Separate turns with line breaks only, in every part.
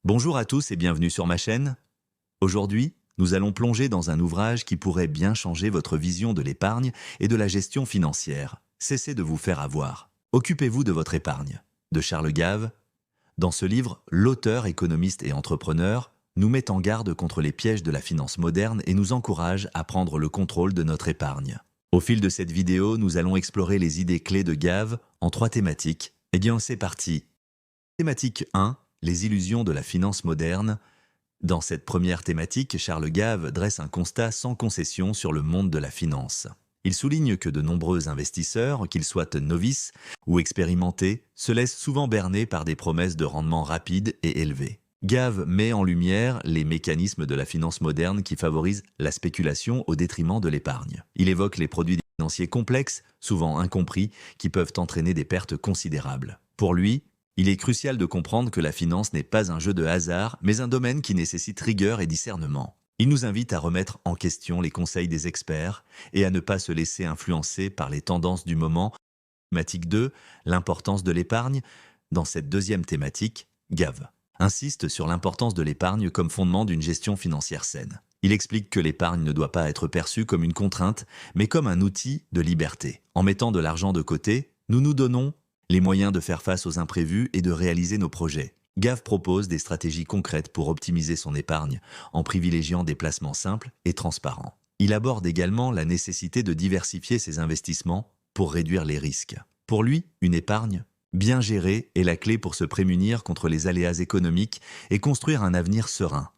Bonjour à tous et bienvenue sur ma chaîne. Aujourd'hui, nous allons plonger dans un ouvrage qui pourrait bien changer votre vision de l'épargne et de la gestion financière. Cessez de vous faire avoir. Occupez-vous de votre épargne. De Charles Gave. Dans ce livre, l'auteur, économiste et entrepreneur nous met en garde contre les pièges de la finance moderne et nous encourage à prendre le contrôle de notre épargne. Au fil de cette vidéo, nous allons explorer les idées clés de Gave en 3 thématiques. Eh bien, c'est parti. Thématique 1. Les illusions de la finance moderne. Dans cette première thématique, Charles Gave dresse un constat sans concession sur le monde de la finance. Il souligne que de nombreux investisseurs, qu'ils soient novices ou expérimentés, se laissent souvent berner par des promesses de rendement rapides et élevés. Gave met en lumière les mécanismes de la finance moderne qui favorisent la spéculation au détriment de l'épargne. Il évoque les produits financiers complexes, souvent incompris, qui peuvent entraîner des pertes considérables. Pour lui, il est crucial de comprendre que la finance n'est pas un jeu de hasard, mais un domaine qui nécessite rigueur et discernement. Il nous invite à remettre en question les conseils des experts et à ne pas se laisser influencer par les tendances du moment. Thématique 2, l'importance de l'épargne. Dans cette deuxième thématique, Gave insiste sur l'importance de l'épargne comme fondement d'une gestion financière saine. Il explique que l'épargne ne doit pas être perçue comme une contrainte, mais comme un outil de liberté. En mettant de l'argent de côté, nous nous donnons les moyens de faire face aux imprévus et de réaliser nos projets. Gave propose des stratégies concrètes pour optimiser son épargne, en privilégiant des placements simples et transparents. Il aborde également la nécessité de diversifier ses investissements pour réduire les risques. Pour lui, une épargne bien gérée est la clé pour se prémunir contre les aléas économiques et construire un avenir serein.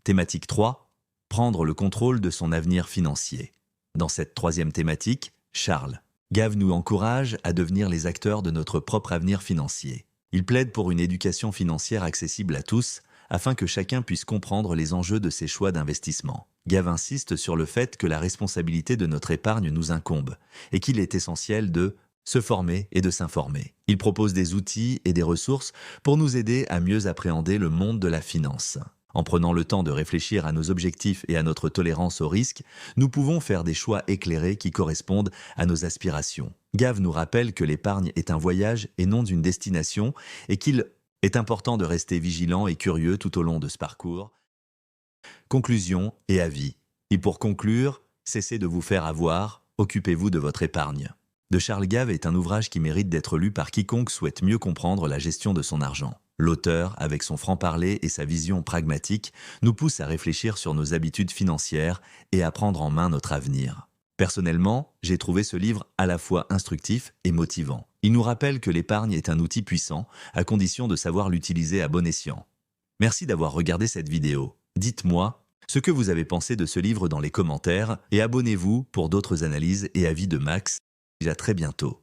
Thématique 3. Prendre le contrôle de son avenir financier. Dans cette troisième thématique, Charles Gave nous encourage à devenir les acteurs de notre propre avenir financier. Il plaide pour une éducation financière accessible à tous, afin que chacun puisse comprendre les enjeux de ses choix d'investissement. Gave insiste sur le fait que la responsabilité de notre épargne nous incombe, et qu'il est essentiel de se former et de s'informer. Il propose des outils et des ressources pour nous aider à mieux appréhender le monde de la finance. En prenant le temps de réfléchir à nos objectifs et à notre tolérance au risque, nous pouvons faire des choix éclairés qui correspondent à nos aspirations. Gave nous rappelle que l'épargne est un voyage et non une destination et qu'il est important de rester vigilant et curieux tout au long de ce parcours. Conclusion et avis. Et pour conclure, cessez de vous faire avoir, occupez-vous de votre épargne. De Charles Gave est un ouvrage qui mérite d'être lu par quiconque souhaite mieux comprendre la gestion de son argent. L'auteur, avec son franc-parler et sa vision pragmatique, nous pousse à réfléchir sur nos habitudes financières et à prendre en main notre avenir. Personnellement, j'ai trouvé ce livre à la fois instructif et motivant. Il nous rappelle que l'épargne est un outil puissant, à condition de savoir l'utiliser à bon escient. Merci d'avoir regardé cette vidéo. Dites-moi ce que vous avez pensé de ce livre dans les commentaires et abonnez-vous pour d'autres analyses et avis de Max. À très bientôt.